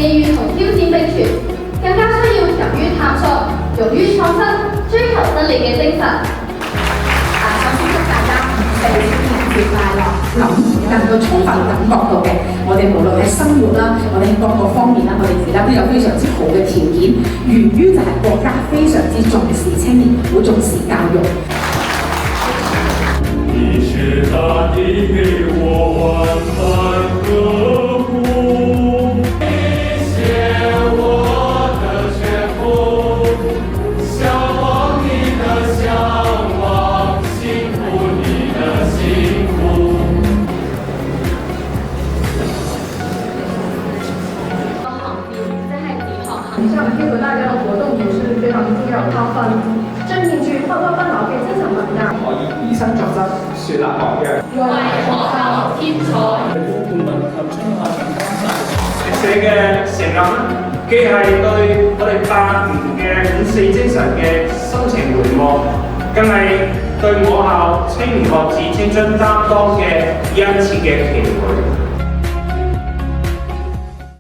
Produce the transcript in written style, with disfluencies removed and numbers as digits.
機遇同挑戰並存，更加需要敢於探索、勇於創新、追求真理嘅精神。首先祝大家4青年節快樂！能夠充分感覺到嘅，我哋無論喺生活啦，我哋各個方面啦，我哋而家都有非常之好嘅條件，源於就係國家非常之重視青年，好重視教育。你是大地給我萬般呵護，你寫我的全部，向往你的向往，幸福你的幸福。以上配合大家的活動也是非常重要，他很正面去發揮翻我嘅精神能量，可以以身作則，樹立榜樣，為學校添彩。社嘅成立既係對我哋8年嘅5-4精神嘅深情回望，更係對我校青年學子青春擔當嘅殷切嘅期許。